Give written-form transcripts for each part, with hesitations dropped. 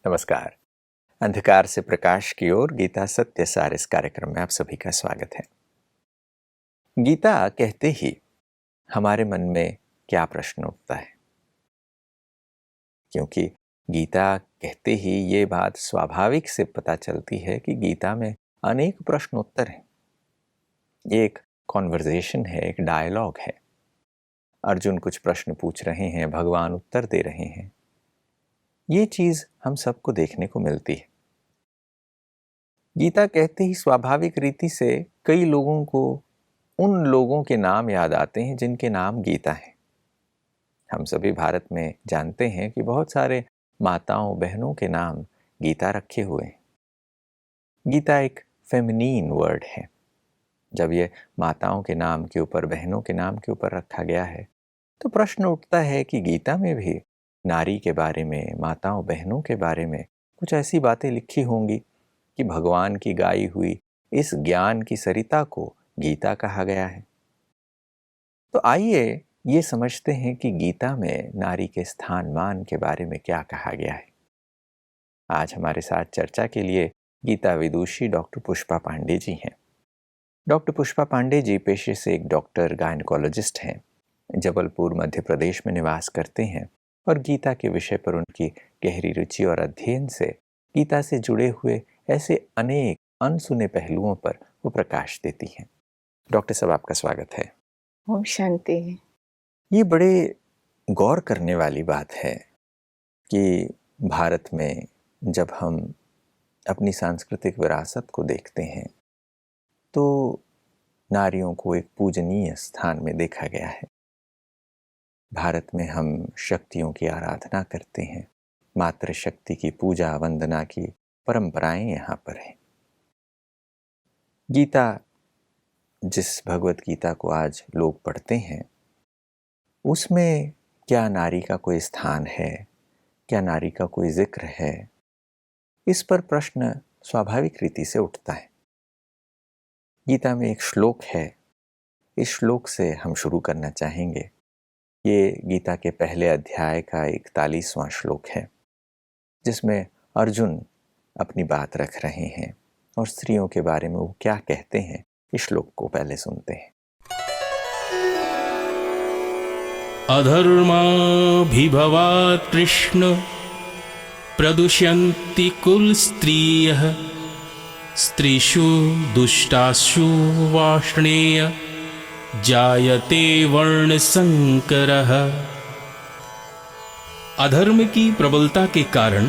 नमस्कार। अंधकार से प्रकाश की ओर गीता सत्य सार इस कार्यक्रम में आप सभी का स्वागत है। गीता कहते ही हमारे मन में क्या प्रश्न उठता है? क्योंकि गीता कहते ही ये बात स्वाभाविक से पता चलती है कि गीता में अनेक प्रश्न उत्तर हैं। ये एक कॉन्वर्जेशन है, एक डायलॉग है। अर्जुन कुछ प्रश्न पूछ रहे हैं, भगवान उत्तर दे रहे हैं। ये चीज हम सबको देखने को मिलती है। गीता कहते ही स्वाभाविक रीति से कई लोगों को उन लोगों के नाम याद आते हैं जिनके नाम गीता है। हम सभी भारत में जानते हैं कि बहुत सारे माताओं बहनों के नाम गीता रखे हुए हैं। गीता एक फेमिनीन वर्ड है। जब ये माताओं के नाम के ऊपर, बहनों के नाम के ऊपर रखा गया है तो प्रश्न उठता है कि गीता में भी नारी के बारे में, माताओं बहनों के बारे में कुछ ऐसी बातें लिखी होंगी कि भगवान की गाई हुई इस ज्ञान की सरिता को गीता कहा गया है। तो आइए ये समझते हैं कि गीता में नारी के स्थान मान के बारे में क्या कहा गया है। आज हमारे साथ चर्चा के लिए गीता विदुषी डॉक्टर पुष्पा पांडे जी हैं। डॉक्टर पुष्पा पांडे जी पेशे से एक डॉक्टर गायनकोलॉजिस्ट हैं। जबलपुर मध्य प्रदेश में निवास करते हैं और गीता के विषय पर उनकी गहरी रुचि और अध्ययन से गीता से जुड़े हुए ऐसे अनेक अनसुने पहलुओं पर वो प्रकाश देती हैं। डॉक्टर साहब, आपका स्वागत है। ओम शांति। ये बड़े गौर करने वाली बात है कि भारत में जब हम अपनी सांस्कृतिक विरासत को देखते हैं तो नारियों को एक पूजनीय स्थान में देखा गया है। भारत में हम शक्तियों की आराधना करते हैं, मातृशक्ति की पूजा वंदना की परंपराएं यहाँ पर हैं। गीता, जिस भगवत गीता को आज लोग पढ़ते हैं, उसमें क्या नारी का कोई स्थान है, क्या नारी का कोई जिक्र है? इस पर प्रश्न स्वाभाविक रीति से उठता है। गीता में एक श्लोक है, इस श्लोक से हम शुरू करना चाहेंगे। ये गीता के पहले अध्याय का 41वां श्लोक है, जिसमें अर्जुन अपनी बात रख रहे हैं और स्त्रियों के बारे में वो क्या कहते हैं, इस श्लोक को पहले सुनते हैं। अधर्माभिभवात् कृष्ण प्रदुष्यन्ति कुल स्त्रियः स्त्रीषु दुष्टासु वार्ष्णेय जायते वर्ण संकरः। अधर्म की प्रबलता के कारण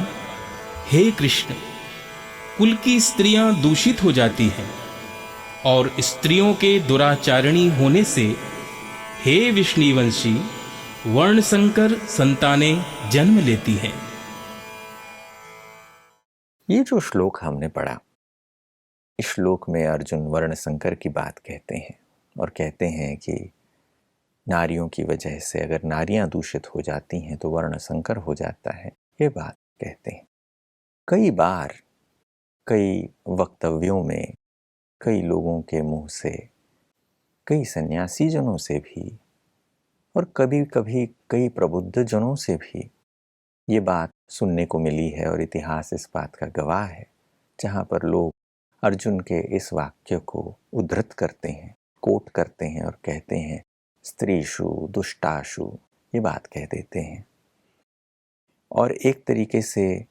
हे कृष्ण, कुल की स्त्रियां दूषित हो जाती हैं और स्त्रियों के दुराचारिणी होने से हे विष्णुवंशी वर्ण संकर संतानें जन्म लेती हैं। ये जो श्लोक हमने पढ़ा, इस श्लोक में अर्जुन वर्ण संकर की बात कहते हैं और कहते हैं कि नारियों की वजह से अगर नारियां दूषित हो जाती हैं तो वर्ण संकर हो जाता है, ये बात कहते हैं। कई बार कई वक्तव्यों में, कई लोगों के मुंह से, कई सन्यासी जनों से भी और कभी कभी कई प्रबुद्ध जनों से भी ये बात सुनने को मिली है और इतिहास इस बात का गवाह है, जहाँ पर लोग अर्जुन के इस वाक्य को उद्धृत करते हैं, कोट करते हैं और कहते हैं स्त्रीषु दुष्टाशु, ये बात कह देते हैं। और एक तरीके से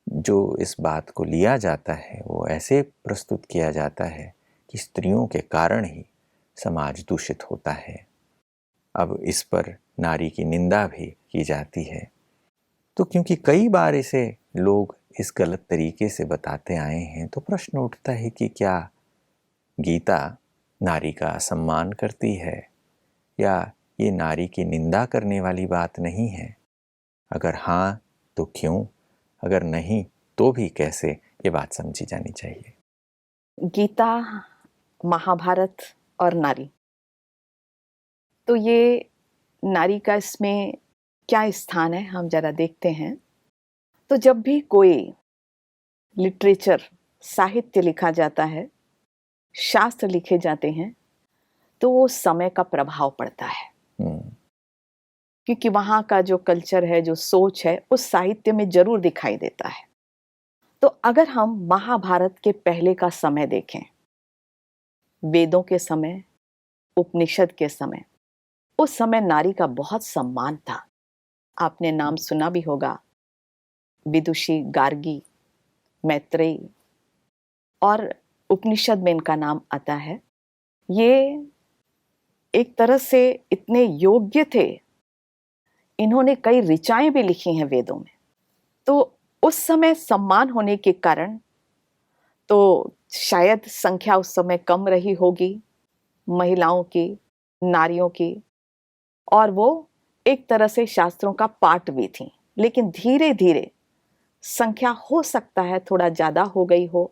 जो इस बात को लिया जाता है वो ऐसे प्रस्तुत किया जाता है कि स्त्रियों के कारण ही समाज दूषित होता है। अब इस पर नारी की निंदा भी की जाती है। तो क्योंकि कई बार इसे लोग इस गलत तरीके से बताते आए हैं तो प्रश्न उठता है कि क्या गीता नारी का सम्मान करती है या ये नारी की निंदा करने वाली बात नहीं है? अगर हाँ तो क्यों? अगर नहीं तो भी कैसे, ये बात समझी जानी चाहिए। गीता, महाभारत और नारी, तो ये नारी का इसमें क्या स्थान है हम जरा देखते हैं। तो जब भी कोई लिटरेचर, साहित्य लिखा जाता है, शास्त्र लिखे जाते हैं, तो वो समय का प्रभाव पड़ता है। क्योंकि वहाँ का जो कल्चर है, जो सोच है, उस साहित्य में जरूर दिखाई देता है। तो अगर हम महाभारत के पहले का समय देखें, वेदों के समय, उपनिषद के समय, उस समय नारी का बहुत सम्मान था। आपने नाम सुना भी होगा, विदुषी, गार्गी, मैत्रेयी, और उपनिषद में इनका नाम आता है। ये एक तरह से इतने योग्य थे, इन्होंने कई ऋचाएं भी लिखी हैं वेदों में। तो उस समय सम्मान होने के कारण तो शायद संख्या उस समय कम रही होगी महिलाओं की, नारियों की, और वो एक तरह से शास्त्रों का पाठ भी थी। लेकिन धीरे धीरे संख्या हो सकता है थोड़ा ज्यादा हो गई हो।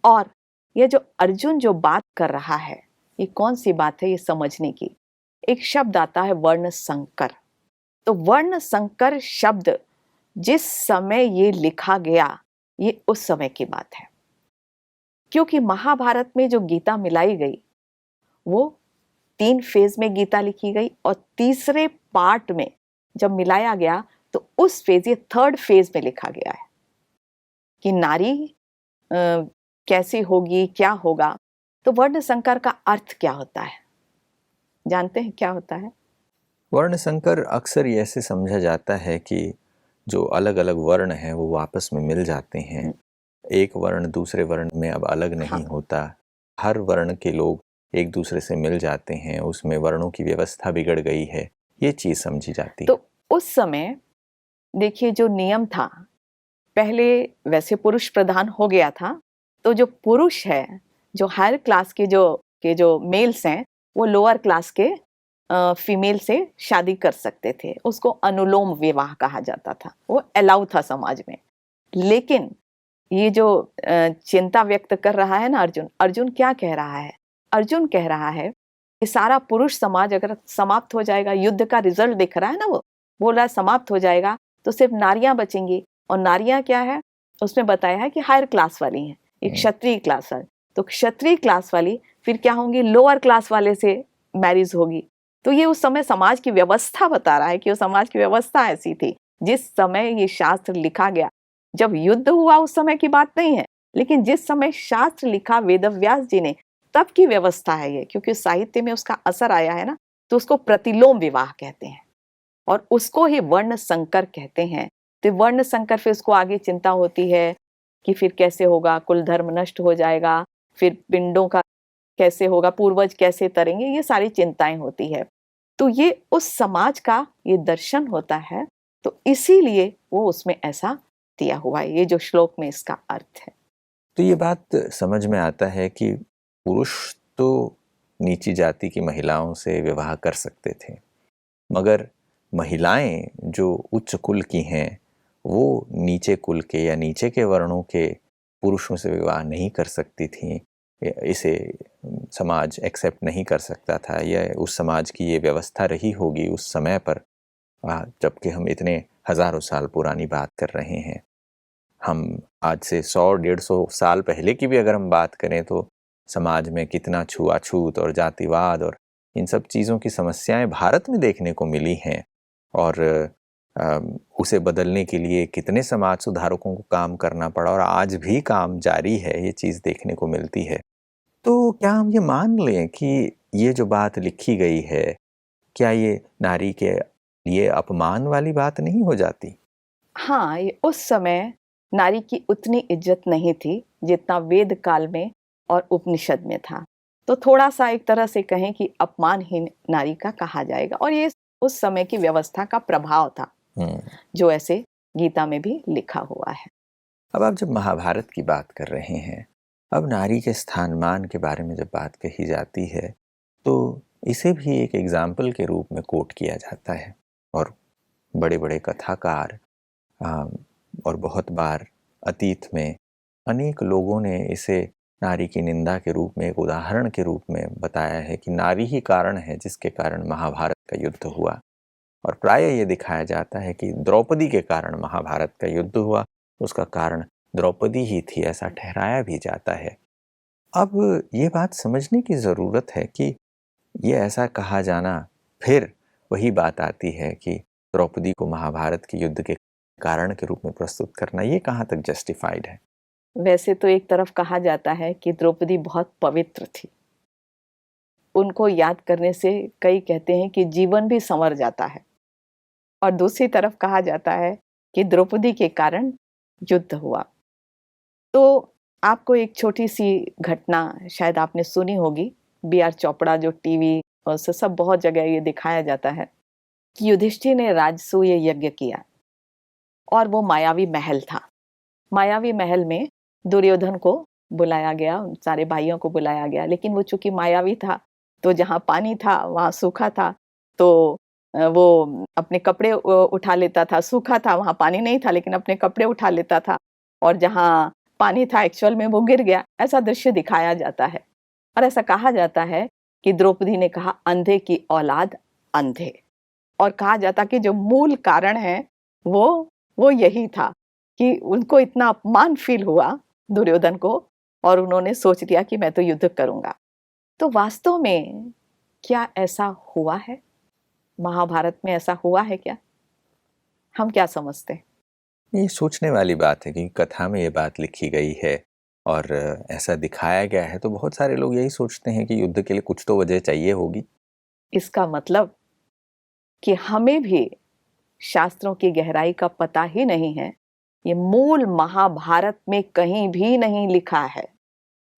और ये जो अर्जुन जो बात कर रहा है, ये कौन सी बात है ये समझने की, एक शब्द आता है वर्ण संकर। तो वर्ण संकर शब्द जिस समय ये लिखा गया, ये उस समय की बात है। क्योंकि महाभारत में जो गीता मिलाई गई, वो 3 फेज में गीता लिखी गई, और तीसरे पार्ट में जब मिलाया गया तो उस फेज, ये 3rd फेज में लिखा गया है कि नारी कैसी होगी, क्या होगा। तो वर्ण संकर का अर्थ क्या होता है, जानते हैं क्या होता है? वर्ण संकर अक्सर ये ऐसे समझा जाता है कि जो अलग अलग वर्ण हैं वो आपस में मिल जाते हैं, एक वर्ण दूसरे वर्ण में अब अलग नहीं होता, हर वर्ण के लोग एक दूसरे से मिल जाते हैं, उसमें वर्णों की व्यवस्था बिगड़ गई है, ये चीज समझी जाती। तो उस समय देखिए जो नियम था, पहले वैसे पुरुष प्रधान हो गया था, तो जो पुरुष है, जो हायर क्लास के जो मेल्स हैं, वो लोअर क्लास के फीमेल से शादी कर सकते थे। उसको अनुलोम विवाह कहा जाता था, वो अलाउ था समाज में। लेकिन ये जो चिंता व्यक्त कर रहा है ना अर्जुन क्या कह रहा है? अर्जुन कह रहा है कि सारा पुरुष समाज अगर समाप्त हो जाएगा, युद्ध का रिजल्ट दिख रहा है ना, वो बोल रहा है समाप्त हो जाएगा, तो सिर्फ नारियां बचेंगी। और नारियां क्या है, उसमें बताया है कि हायर क्लास वाली हैं, एक क्षत्रिय क्लास वाली। तो क्षत्रिय क्लास वाली फिर क्या होंगी, लोअर क्लास वाले से मैरिज होगी। तो ये उस समय समाज की व्यवस्था बता रहा है कि वो समाज की व्यवस्था ऐसी थी जिस समय ये शास्त्र लिखा गया। जब युद्ध हुआ उस समय की बात नहीं है, लेकिन जिस समय शास्त्र लिखा वेदव्यास जी ने, तब की व्यवस्था है ये। क्योंकि साहित्य में उसका असर आया है ना, तो उसको प्रतिलोम विवाह कहते हैं, और उसको ही वर्ण संकर कहते हैं। तो वर्ण संकर, फिर उसको आगे चिंता होती है कि फिर कैसे होगा, कुल धर्म नष्ट हो जाएगा, फिर पिंडों का कैसे होगा, पूर्वज कैसे तरेंगे, ये सारी चिंताएं होती है। तो ये उस समाज का ये दर्शन होता है, तो इसीलिए वो उसमें ऐसा दिया हुआ है। ये जो श्लोक में इसका अर्थ है। तो ये बात समझ में आता है कि पुरुष तो नीची जाति की महिलाओं से विवाह कर सकते थे, मगर महिलाएं जो उच्च कुल की हैं, वो नीचे कुल के या नीचे के वर्णों के पुरुषों से विवाह नहीं कर सकती थीं। इसे समाज एक्सेप्ट नहीं कर सकता था। यह उस समाज की ये व्यवस्था रही होगी उस समय पर, जबकि हम इतने हजारों साल पुरानी बात कर रहे हैं। हम आज से 100-150 साल पहले की भी अगर हम बात करें तो समाज में कितना छुआछूत और जातिवाद और इन सब चीज़ों की समस्याएं भारत में देखने को मिली हैं, और उसे बदलने के लिए कितने समाज सुधारकों को काम करना पड़ा, और आज भी काम जारी है, ये चीज़ देखने को मिलती है। तो क्या हम ये मान लें कि ये जो बात लिखी गई है, क्या ये नारी के लिए अपमान वाली बात नहीं हो जाती? हाँ, ये उस समय नारी की उतनी इज्जत नहीं थी जितना वेद काल में और उपनिषद में था। तो थोड़ा सा एक तरह से कहें कि अपमानहीन नारी का कहा जाएगा, और ये उस समय की व्यवस्था का प्रभाव था जो ऐसे गीता में भी लिखा हुआ है। अब आप जब महाभारत की बात कर रहे हैं, अब नारी के स्थान मान के बारे में जब बात कही जाती है, तो इसे भी एक एग्जाम्पल के रूप में कोट किया जाता है, और बड़े बड़े कथाकार और बहुत बार अतीत में अनेक लोगों ने इसे नारी की निंदा के रूप में, एक उदाहरण के रूप में बताया है कि नारी ही कारण है जिसके कारण महाभारत का युद्ध हुआ। और प्रायः ये दिखाया जाता है कि द्रौपदी के कारण महाभारत का युद्ध हुआ, उसका कारण द्रौपदी ही थी, ऐसा ठहराया भी जाता है। अब ये बात समझने की ज़रूरत है कि ये ऐसा कहा जाना फिर वही बात आती है कि द्रौपदी को महाभारत के युद्ध के कारण के रूप में प्रस्तुत करना, ये कहाँ तक जस्टिफाइड है? वैसे तो एक तरफ कहा जाता है कि द्रौपदी बहुत पवित्र थी, उनको याद करने से कई कहते हैं कि जीवन भी संवर जाता है, और दूसरी तरफ कहा जाता है कि द्रौपदी के कारण युद्ध हुआ। तो आपको एक छोटी सी घटना शायद आपने सुनी होगी, B.R. चोपड़ा जो टीवी और सब बहुत जगह ये दिखाया जाता है कि युधिष्ठिर ने राजसूय यज्ञ किया और वो मायावी महल था। मायावी महल में दुर्योधन को बुलाया गया, उन सारे भाइयों को बुलाया गया, लेकिन वो चूंकि मायावी था तो जहाँ पानी था वहाँ सूखा था, तो वो अपने कपड़े उठा लेता था। सूखा था, वहाँ पानी नहीं था, लेकिन अपने कपड़े उठा लेता था, और जहाँ पानी था एक्चुअल में वो गिर गया। ऐसा दृश्य दिखाया जाता है, और ऐसा कहा जाता है कि द्रौपदी ने कहा अंधे की औलाद अंधे, और कहा जाता कि जो मूल कारण है वो यही था कि उनको इतना अपमान फील हुआ दुर्योधन को, और उन्होंने सोच लिया कि मैं तो युद्ध करूंगा। तो वास्तव में क्या ऐसा हुआ है? महाभारत में ऐसा हुआ है क्या? हम क्या समझते हैं? ये सोचने वाली बात है, क्योंकि कथा में ये बात लिखी गई है और ऐसा दिखाया गया है, तो बहुत सारे लोग यही सोचते हैं कि युद्ध के लिए कुछ तो वजह चाहिए होगी। इसका मतलब कि हमें भी शास्त्रों की गहराई का पता ही नहीं है। ये मूल महाभारत में कहीं भी नहीं लिखा है,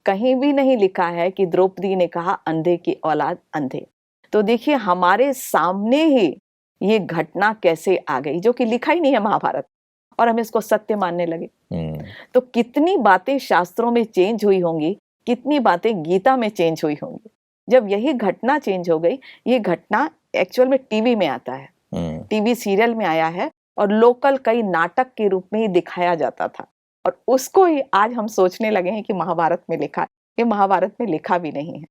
कहीं भी नहीं लिखा है कि द्रौपदी ने कहा अंधे की औलाद अंधे। तो देखिए हमारे सामने ही ये घटना कैसे आ गई, जो कि लिखा ही नहीं है महाभारत, और हम इसको सत्य मानने लगे। तो कितनी बातें शास्त्रों में चेंज हुई होंगी, कितनी बातें गीता में चेंज हुई होंगी, जब यही घटना चेंज हो गई। ये घटना एक्चुअल में टीवी में आता है, टीवी सीरियल में आया है, और लोकल कई नाटक के रूप में ही दिखाया जाता था, और उसको ही आज हम सोचने लगे हैं कि महाभारत में लिखा है। ये महाभारत में लिखा भी नहीं है।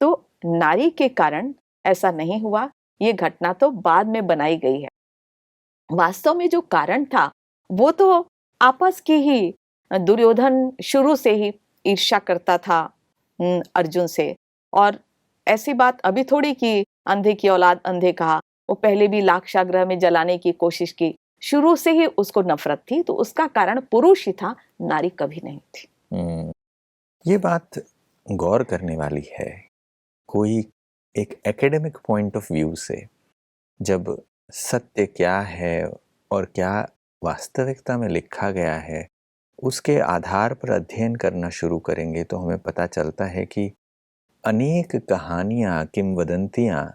तो नारी के कारण ऐसा नहीं हुआ, ये घटना तो बाद में बनाई गई है। वास्तव में जो कारण था वो तो आपस की ही, दुर्योधन शुरू से ही ईर्ष्या करता था अर्जुन से, और ऐसी बात अभी थोड़ी कि अंधे की औलाद अंधे कहा, वो पहले भी लाक्षागृह में जलाने की कोशिश की, शुरू से ही उसको नफरत थी। तो उसका कारण पुरुष ही था, नारी कभी नहीं थी। ये बात गौर करने वाली है। कोई एक एकेडमिक पॉइंट ऑफ व्यू से जब सत्य क्या है और क्या वास्तविकता में लिखा गया है, उसके आधार पर अध्ययन करना शुरू करेंगे, तो हमें पता चलता है कि अनेक कहानियाँ, किंवदंतियाँ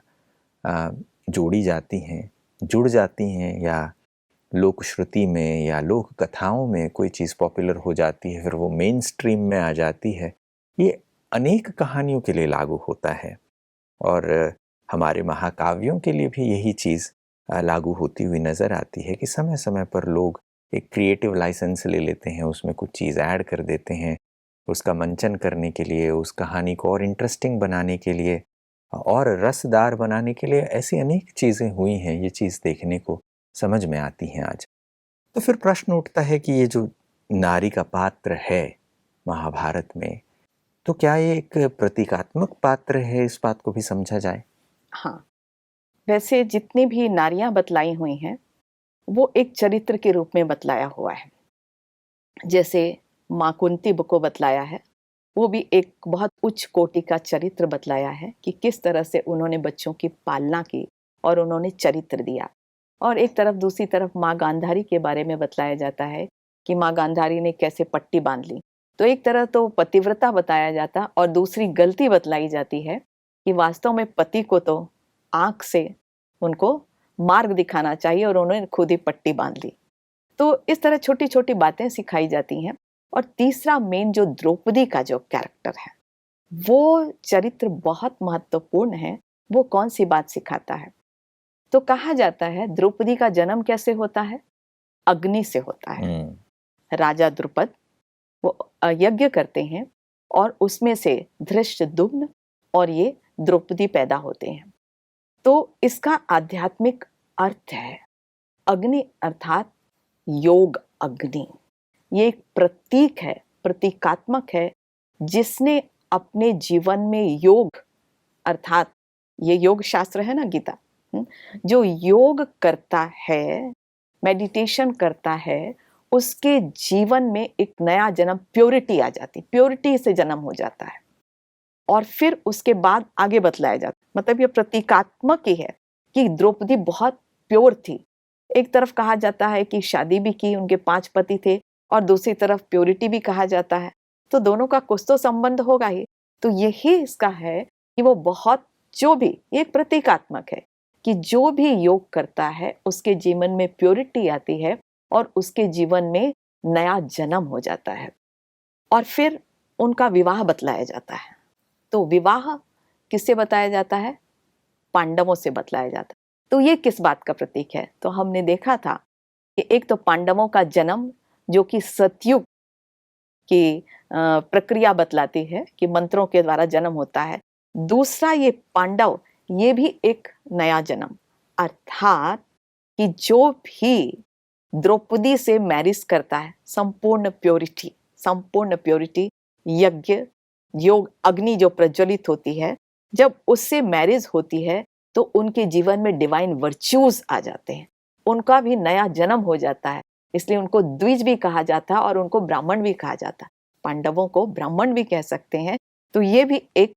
जोड़ी जाती हैं, जुड़ जाती हैं, या लोक श्रुति में या लोक कथाओं में कोई चीज़ पॉपुलर हो जाती है, फिर वो मेन स्ट्रीम में आ जाती है। ये अनेक कहानियों के लिए लागू होता है, और हमारे महाकाव्यों के लिए भी यही चीज़ लागू होती हुई नज़र आती है कि समय समय पर लोग एक क्रिएटिव लाइसेंस ले लेते हैं, उसमें कुछ चीज़ ऐड कर देते हैं, उसका मंचन करने के लिए, उस कहानी को और इंटरेस्टिंग बनाने के लिए और रसदार बनाने के लिए। ऐसी अनेक चीज़ें हुई हैं, ये चीज़ देखने को समझ में आती हैं आज। तो फिर प्रश्न उठता है कि ये जो नारी का पात्र है महाभारत में, तो क्या ये एक प्रतीकात्मक पात्र है, इस बात को भी समझा जाए? हाँ, वैसे जितनी भी नारियां बतलाई हुई हैं वो एक चरित्र के रूप में बतलाया हुआ है। जैसे माँ कुंती को बतलाया है, वो भी एक बहुत उच्च कोटि का चरित्र बतलाया है कि किस तरह से उन्होंने बच्चों की पालना की और उन्होंने चरित्र दिया। और एक तरफ, दूसरी तरफ माँ गांधारी के बारे में बतलाया जाता है कि माँ गांधारी ने कैसे पट्टी बांध ली। तो एक तरह तो पतिव्रता बताया जाता, और दूसरी गलती बतलाई जाती है कि वास्तव में पति को तो आंख से उनको मार्ग दिखाना चाहिए, और उन्होंने खुद ही पट्टी बांध ली। तो इस तरह छोटी छोटी बातें सिखाई जाती हैं। और तीसरा मेन जो द्रौपदी का जो कैरेक्टर है, वो चरित्र बहुत महत्वपूर्ण है। वो कौन सी बात सिखाता है? तो कहा जाता है द्रौपदी का जन्म कैसे होता है? अग्नि से होता है। राजा द्रुपद वो यज्ञ करते हैं, और उसमें से धृष्टद्युम्न और ये द्रौपदी पैदा होते हैं। तो इसका आध्यात्मिक अर्थ है। अग्नि अर्थात योग अग्नि, ये एक प्रतीक है, प्रतीकात्मक है, जिसने अपने जीवन में योग, अर्थात ये योग शास्त्र है ना गीता, जो योग करता है, मेडिटेशन करता है, उसके जीवन में एक नया जन्म, प्योरिटी आ जाती, प्योरिटी से जन्म हो जाता है और फिर उसके बाद आगे बतलाया जाता है। मतलब ये प्रतीकात्मक ही है कि द्रौपदी बहुत प्योर थी। एक तरफ कहा जाता है कि शादी भी की, उनके 5 पति थे, और दूसरी तरफ प्योरिटी भी कहा जाता है, तो दोनों का कुछ तो संबंध होगा ही। तो यही इसका है कि वो बहुत, जो भी, ये प्रतीकात्मक है कि जो भी योग करता है उसके जीवन में प्योरिटी आती है और उसके जीवन में नया जन्म हो जाता है। और फिर उनका विवाह बतलाया जाता है। तो विवाह किससे बताया जाता है? पांडवों से बतलाया जाता है। तो ये किस बात का प्रतीक है? तो हमने देखा था कि एक तो पांडवों का जन्म, जो कि सतयुग की प्रक्रिया बतलाती है कि मंत्रों के द्वारा जन्म होता है। दूसरा, ये पांडव, ये भी एक नया जन्म, अर्थात कि जो भी द्रौपदी से मैरिज करता है, संपूर्ण प्योरिटी, यज्ञ, योग, अग्नि जो प्रज्वलित होती है, जब उससे मैरिज होती है तो उनके जीवन में डिवाइन वर्च्यूज आ जाते हैं, उनका भी नया जन्म हो जाता है। इसलिए उनको द्विज भी कहा जाता है और उनको ब्राह्मण भी कहा जाता है। पांडवों को ब्राह्मण भी कह सकते हैं। तो ये भी एक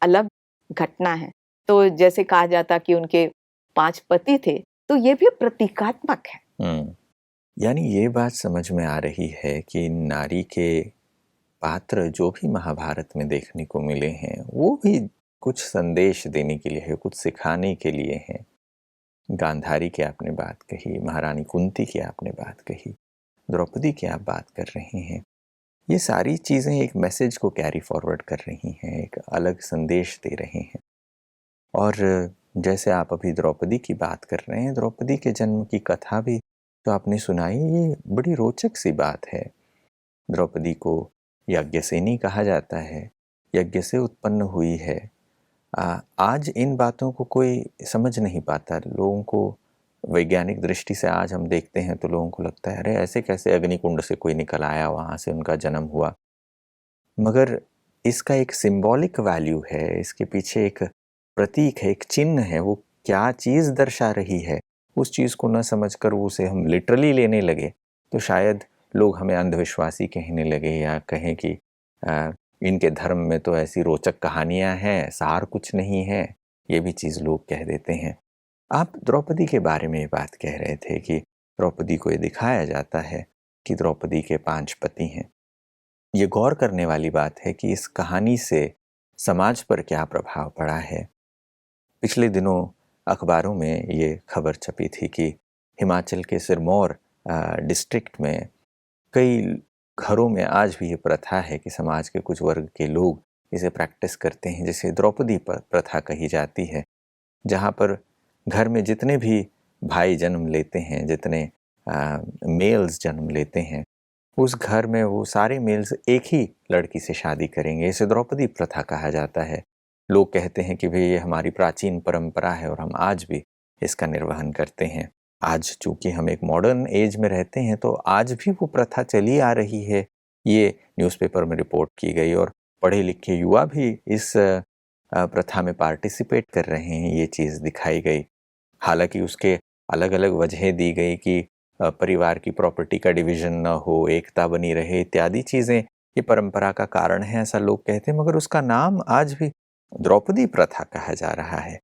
अलग घटना है। तो जैसे कहा जाता कि उनके 5 पति थे, तो ये भी प्रतीकात्मक है। यानी ये बात समझ में आ रही है कि नारी के पात्र जो भी महाभारत में देखने को मिले हैं, वो भी कुछ संदेश देने के लिए है, कुछ सिखाने के लिए हैं। गांधारी की आपने बात कही, महारानी कुंती की आपने बात कही, द्रौपदी की आप बात कर रहे हैं। ये सारी चीज़ें एक मैसेज को कैरी फॉरवर्ड कर रही हैं, एक अलग संदेश दे रहे हैं। और जैसे आप अभी द्रौपदी की बात कर रहे हैं, द्रौपदी के जन्म की कथा भी तो आपने सुनाई, ये बड़ी रोचक सी बात है। द्रौपदी को यज्ञसेनी कहा जाता है, यज्ञ से उत्पन्न हुई है। आज इन बातों को कोई समझ नहीं पाता। लोगों को वैज्ञानिक दृष्टि से आज हम देखते हैं तो लोगों को लगता है अरे ऐसे कैसे अग्निकुंड से कोई निकल आया, वहाँ से उनका जन्म हुआ। मगर इसका एक सिंबॉलिक वैल्यू है, इसके पीछे एक प्रतीक है, एक चिन्ह है। वो क्या चीज़ दर्शा रही है, उस चीज़ को न समझकर उसे हम लिटरली लेने लगे तो शायद लोग हमें अंधविश्वासी कहने लगे, या कहें कि इनके धर्म में तो ऐसी रोचक कहानियां हैं, सार कुछ नहीं है। ये भी चीज़ लोग कह देते हैं। आप द्रौपदी के बारे में ये बात कह रहे थे कि द्रौपदी को ये दिखाया जाता है कि द्रौपदी के 5 पति हैं। ये गौर करने वाली बात है कि इस कहानी से समाज पर क्या प्रभाव पड़ा है। पिछले दिनों अखबारों में ये खबर छपी थी कि हिमाचल के सिरमौर डिस्ट्रिक्ट में कई घरों में आज भी ये प्रथा है कि समाज के कुछ वर्ग के लोग इसे प्रैक्टिस करते हैं, जिसे द्रौपदी प्रथा कही जाती है, जहाँ पर घर में जितने भी भाई जन्म लेते हैं, जितने मेल्स जन्म लेते हैं, उस घर में वो सारे मेल्स एक ही लड़की से शादी करेंगे। इसे द्रौपदी प्रथा कहा जाता है। लोग कहते हैं कि भाई ये हमारी प्राचीन परंपरा है और हम आज भी इसका निर्वहन करते हैं। आज चूँकि हम एक मॉडर्न एज में रहते हैं तो आज भी वो प्रथा चली आ रही है। ये न्यूज़पेपर में रिपोर्ट की गई और पढ़े लिखे युवा भी इस प्रथा में पार्टिसिपेट कर रहे हैं, ये चीज़ दिखाई गई। हालांकि उसके अलग अलग वजहें दी गई कि परिवार की प्रॉपर्टी का डिवीज़न न हो, एकता बनी रहे, इत्यादि चीज़ें ये परंपरा का कारण है, ऐसा लोग कहते हैं। मगर उसका नाम आज भी द्रौपदी प्रथा कहा जा रहा है।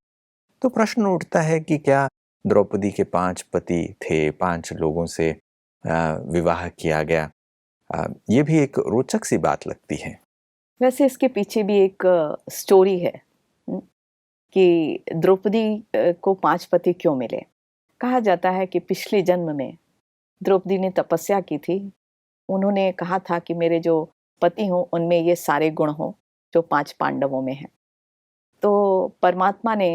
तो प्रश्न उठता है कि क्या द्रौपदी के 5 पति थे, 5 लोगों से विवाह किया गया? ये भी एक रोचक सी बात लगती है। वैसे इसके पीछे भी एक स्टोरी है कि द्रौपदी को 5 पति क्यों मिले। कहा जाता है कि पिछले जन्म में द्रौपदी ने तपस्या की थी। उन्होंने कहा था कि मेरे जो पति हों उनमें ये सारे गुण हों जो 5 पांडवों में हैं। तो परमात्मा ने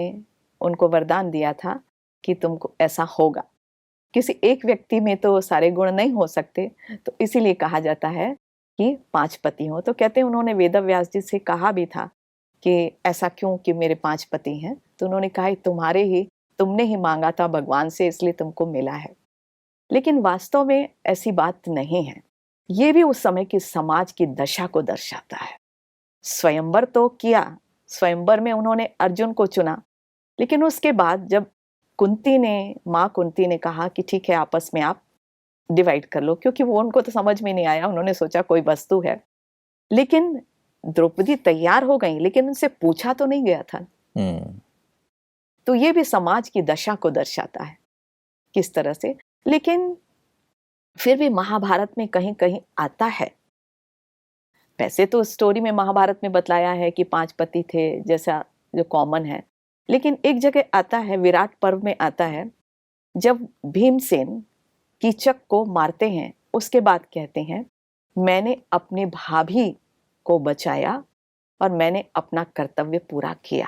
उनको वरदान दिया था कि तुमको ऐसा होगा। किसी एक व्यक्ति में तो सारे गुण नहीं हो सकते, तो इसीलिए कहा जाता है कि 5 पति हों। तो कहते हैं उन्होंने वेदव्यास जी से कहा भी था कि ऐसा क्यों कि मेरे 5 पति हैं। तो उन्होंने कहा तुमने ही मांगा था भगवान से, इसलिए तुमको मिला है। लेकिन वास्तव में ऐसी बात नहीं है। ये भी उस समय की समाज की दशा को दर्शाता है। स्वयंवर तो किया, स्वयंवर में उन्होंने अर्जुन को चुना, लेकिन उसके बाद जब माँ कुंती ने कहा कि ठीक है, आपस में आप डिवाइड कर लो, क्योंकि वो उनको तो समझ में नहीं आया, उन्होंने सोचा कोई वस्तु है। लेकिन द्रौपदी तैयार हो गई, लेकिन उनसे पूछा तो नहीं गया था। तो ये भी समाज की दशा को दर्शाता है किस तरह से। लेकिन फिर भी महाभारत में कहीं कहीं आता है। वैसे तो स्टोरी में महाभारत में बतलाया है कि 5 पति थे, जैसा जो कॉमन है, लेकिन एक जगह आता है, विराट पर्व में आता है, जब भीमसेन कीचक को मारते हैं, उसके बाद कहते हैं मैंने अपने भाभी को बचाया और मैंने अपना कर्तव्य पूरा किया।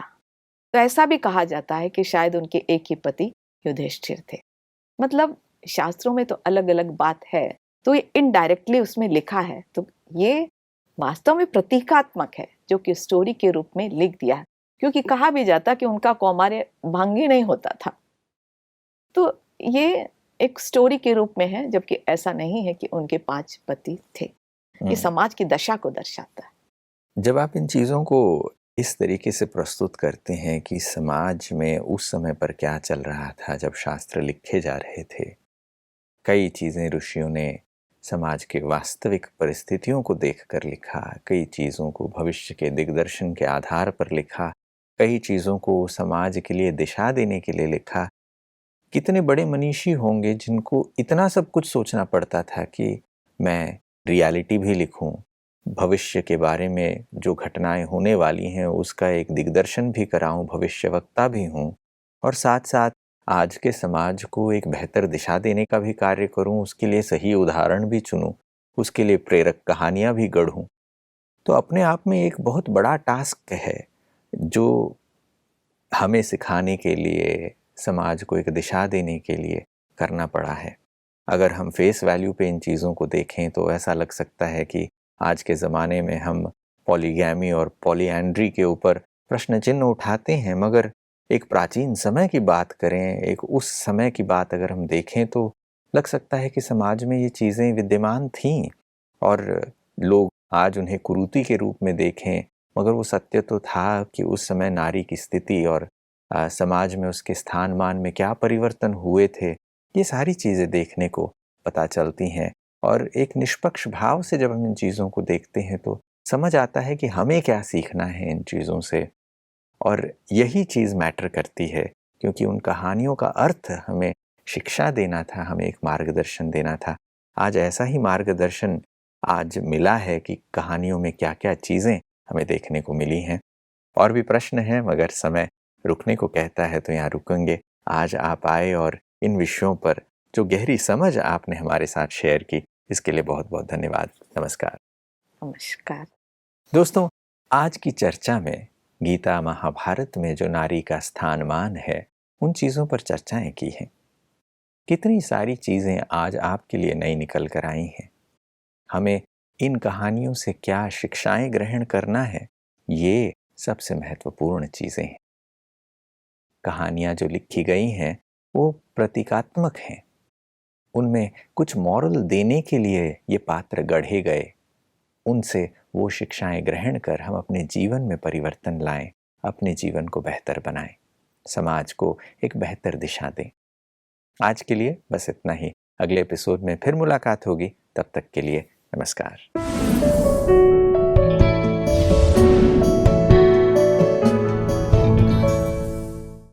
तो ऐसा भी कहा जाता है कि शायद उनके एक ही पति युधिष्ठिर थे। मतलब शास्त्रों में तो अलग अलग बात है, तो ये इनडायरेक्टली उसमें लिखा है, तो ये वास्तव में प्रतीकात्मक है जो कि स्टोरी के रूप में लिख दिया है, क्योंकि कहा भी जाता कि उनका कौमार्य भंग ही नहीं होता था। तो ये एक स्टोरी के रूप में है, जबकि ऐसा नहीं है कि उनके 5 पति थे। ये समाज की दशा को दर्शाता है। जब आप इन चीज़ों को इस तरीके से प्रस्तुत करते हैं कि समाज में उस समय पर क्या चल रहा था जब शास्त्र लिखे जा रहे थे, कई चीज़ें ऋषियों ने समाज के वास्तविक परिस्थितियों को देखकर लिखा, कई चीज़ों को भविष्य के दिग्दर्शन के आधार पर लिखा, कई चीज़ों को समाज के लिए दिशा देने के लिए लिखा। कितने बड़े मनीषी होंगे जिनको इतना सब कुछ सोचना पड़ता था कि मैं रियलिटी भी लिखूं, भविष्य के बारे में जो घटनाएं होने वाली हैं उसका एक दिग्दर्शन भी कराऊं, भविष्यवक्ता भी हूं, और साथ साथ आज के समाज को एक बेहतर दिशा देने का भी कार्य करूं, उसके लिए सही उदाहरण भी चुनूं, उसके लिए प्रेरक कहानियां भी गढ़ूं। तो अपने आप में एक बहुत बड़ा टास्क है जो हमें सिखाने के लिए, समाज को एक दिशा देने के लिए करना पड़ा है। अगर हम फेस वैल्यू पे इन चीज़ों को देखें तो ऐसा लग सकता है कि आज के ज़माने में हम पॉलीगैमी और पॉलीएंड्री के ऊपर प्रश्न चिन्ह उठाते हैं, मगर एक प्राचीन समय की बात करें, एक उस समय की बात अगर हम देखें तो लग सकता है कि समाज में ये चीज़ें विद्यमान थीं और लोग आज उन्हें कुरीति के रूप में देखें, मगर वो सत्य तो था कि उस समय नारी की स्थिति और समाज में उसके स्थान मान में क्या परिवर्तन हुए थे, ये सारी चीज़ें देखने को पता चलती हैं। और एक निष्पक्ष भाव से जब हम इन चीज़ों को देखते हैं तो समझ आता है कि हमें क्या सीखना है इन चीज़ों से, और यही चीज़ मैटर करती है, क्योंकि उन कहानियों का अर्थ हमें शिक्षा देना था, हमें एक मार्गदर्शन देना था। आज ऐसा ही मार्गदर्शन आज मिला है कि कहानियों में क्या क्या चीज़ें हमें देखने को मिली हैं। और भी प्रश्न हैं, मगर समय रुकने को कहता है तो यहाँ रुकेंगे। आज आप आए और इन विषयों पर जो गहरी समझ आपने हमारे साथ शेयर की, इसके लिए बहुत बहुत धन्यवाद। नमस्कार। नमस्कार दोस्तों, आज की चर्चा में गीता महाभारत में जो नारी का स्थान मान है, उन चीज़ों पर चर्चाएं की हैं। कितनी सारी चीज़ें आज आपके लिए नई निकल कर आई हैं। हमें इन कहानियों से क्या शिक्षाएं ग्रहण करना है, ये सबसे महत्वपूर्ण चीज़ें हैं। कहानियाँ जो लिखी गई हैं वो प्रतीकात्मक हैं, उनमें कुछ मॉरल देने के लिए ये पात्र गढ़े गए, उनसे वो शिक्षाएं ग्रहण कर हम अपने जीवन में परिवर्तन लाएं, अपने जीवन को बेहतर बनाएं, समाज को एक बेहतर दिशा दें। आज के लिए बस इतना ही। अगले एपिसोड में फिर मुलाकात होगी, तब तक के लिए नमस्कार।